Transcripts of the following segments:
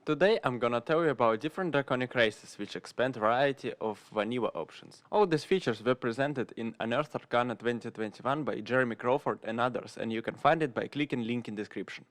Today I'm gonna tell you about different Draconic Races which expand variety of vanilla options. All these features were presented in Unearthed Arcana 2021 by Jeremy Crawford and others, and you can find it by clicking link in description.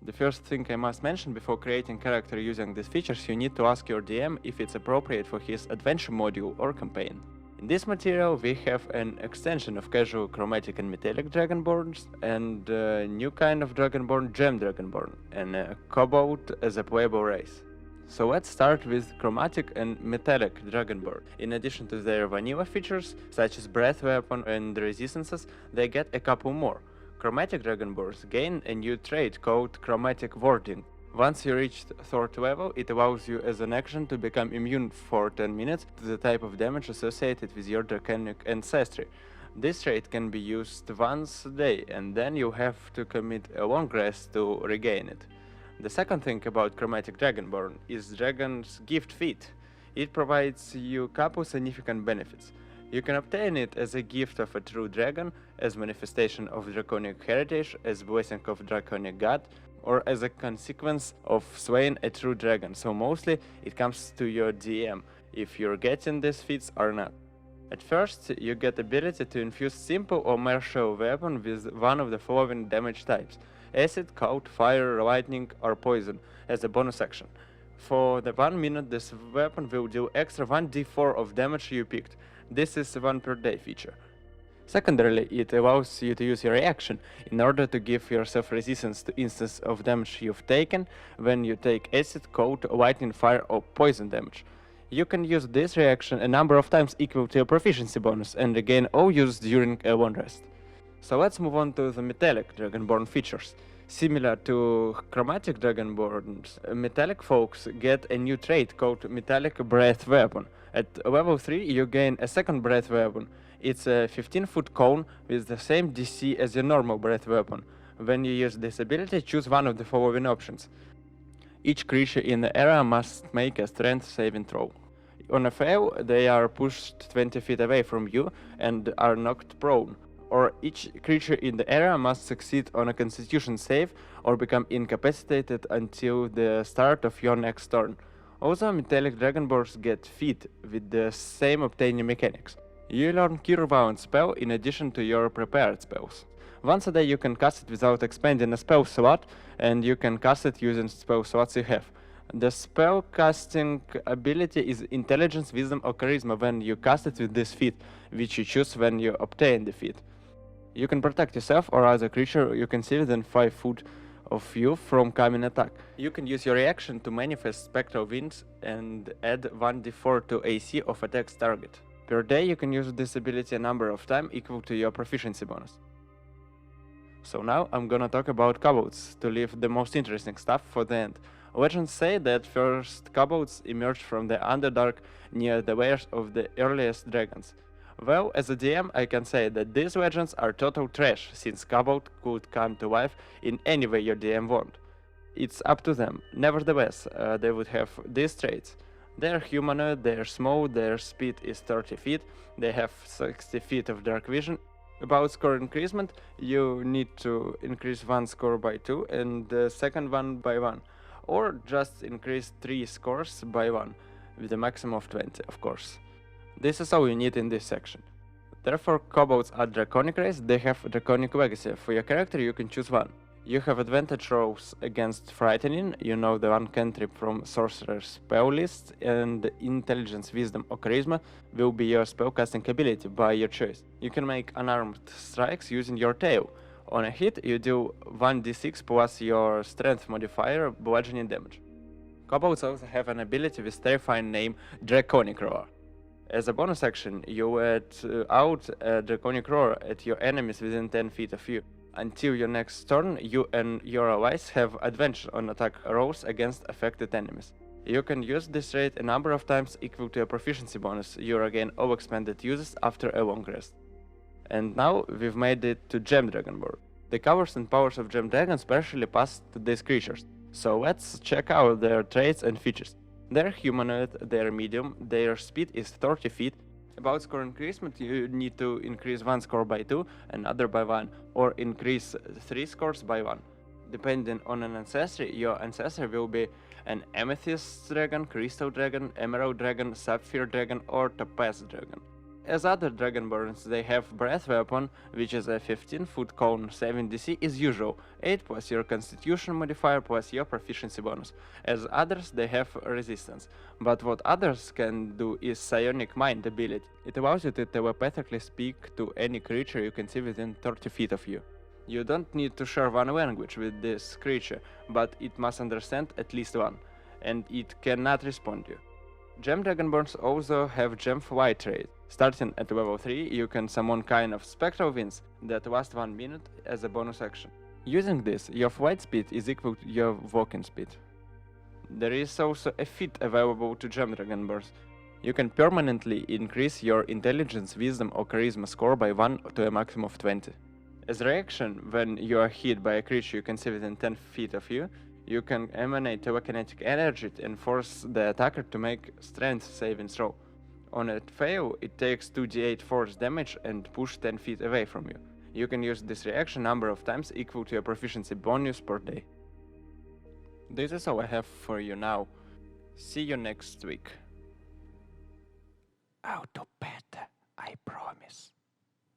The first thing I must mention before creating character using these features, you need to ask your DM if it's appropriate for his adventure module or campaign. In this material we have an extension of casual chromatic and metallic Dragonborns and a new kind of Dragonborn, Gem Dragonborn, and a kobold as a playable race. So let's start with chromatic and metallic Dragonborn. In addition to their vanilla features, such as breath weapon and resistances, they get a couple more. Chromatic Dragonborns gain a new trait called Chromatic Warding. Once you reach 3rd level, it allows you as an action to become immune for 10 minutes to the type of damage associated with your Draconic ancestry. This trait can be used once a day, and then you have to commit a long rest to regain it. The second thing about Chromatic Dragonborn is Dragon's Gift Feat. It provides you couple significant benefits. You can obtain it as a gift of a true dragon, as manifestation of draconic heritage, as blessing of draconic god, or as a consequence of slaying a true dragon, so mostly it comes to your DM if you're getting these feats or not. At first, you get ability to infuse simple or martial weapon with one of the following damage types: acid, cold, fire, lightning, or poison, as a bonus action. For the 1 minute, this weapon will deal extra 1d4 of damage you picked. This is a 1 per day feature. Secondarily, it allows you to use your reaction in order to give yourself resistance to instances of damage you've taken when you take acid, cold, lightning, fire, or poison damage. You can use this reaction a number of times equal to your proficiency bonus and regain all use during a long rest. So let's move on to the metallic Dragonborn features. Similar to chromatic Dragonborns, metallic folks get a new trait called Metallic Breath Weapon. At level 3 you gain a second breath weapon. It's a 15-foot cone with the same DC as your normal breath weapon. When you use this ability, choose one of the following options. Each creature in the area must make a strength saving throw. On a fail, they are pushed 20 feet away from you and are knocked prone. Or each creature in the area must succeed on a constitution save or become incapacitated until the start of your next turn. Also, metallic Dragonborns get feat with the same obtaining mechanics. You learn Cure Wound spell in addition to your prepared spells. Once a day you can cast it without expending a spell slot, and you can cast it using spell slots you have. The spell casting ability is Intelligence, Wisdom, or Charisma when you cast it with this feat, which you choose when you obtain the feat. You can protect yourself or other creature you can see within 5 foot of you from coming attack. You can use your reaction to manifest spectral winds and add 1d4 to AC of attack's target. Per day you can use this ability a number of times equal to your proficiency bonus. So now I'm gonna talk about kobolds, to leave the most interesting stuff for the end. Legends say that first kobolds emerged from the Underdark near the lairs of the earliest dragons. Well, as a DM I can say that these legends are total trash, since kobold could come to life in any way your DM want. It's up to them. Nevertheless, they would have these traits. They're humanoid, they're small, their speed is 30 feet, they have 60 feet of dark vision. About score increasement, you need to increase one score by 2 and the second one by 1. Or just increase 3 scores by 1, with a maximum of 20, of course. This is all you need in this section. Therefore, kobolds are Draconic race, they have Draconic legacy. For your character you can choose one. You have advantage rolls against Frightening, you know the one cantrip from Sorcerer's spell list, and Intelligence, Wisdom, or Charisma will be your spellcasting ability by your choice. You can make unarmed strikes using your tail. On a hit, you do 1d6 plus your strength modifier bludgeoning damage. Kobolds also have an ability with terrifying name Draconic Roar. As a bonus action, you let out a Draconic Roar at your enemies within 10 feet of you. Until your next turn, you and your allies have advantage on attack rolls against affected enemies. You can use this trait a number of times equal to a proficiency bonus you regain all expended uses after a long rest. And now we've made it to Gem Dragonborn. The covers and powers of Gem Dragons partially pass to these creatures. So let's check out their traits and features. They're humanoid, they're medium, their speed is 30 feet. About score increasement, you need to increase one score by 2, another by 1, or increase 3 scores by 1. Depending on an ancestry, your ancestor will be an amethyst dragon, crystal dragon, emerald dragon, sapphire dragon, or topaz dragon. As other Dragonborns, they have breath weapon, which is a 15-foot cone, 7 DC is usual, 8 plus your constitution modifier plus your proficiency bonus. As others, they have resistance. But what others can do is psionic mind ability. It allows you to telepathically speak to any creature you can see within 30 feet of you. You don't need to share one language with this creature, but it must understand at least one, and it cannot respond to you. Gem Dragonborns also have Gem Flight trait. Starting at level 3, you can summon kind of spectral winds that last 1 minute as a bonus action. Using this, your flight speed is equal to your walking speed. There is also a feat available to Gem Dragonborns. You can permanently increase your intelligence, wisdom or charisma score by 1 to a maximum of 20. As a reaction, when you are hit by a creature you can see within 10 feet of you, you can emanate telekinetic energy and force the attacker to make strength saving throw. On a fail, it takes 2d8 force damage and push 10 feet away from you. You can use this reaction number of times equal to your proficiency bonus per day. This is all I have for you now. See you next week. I'll do better, I promise.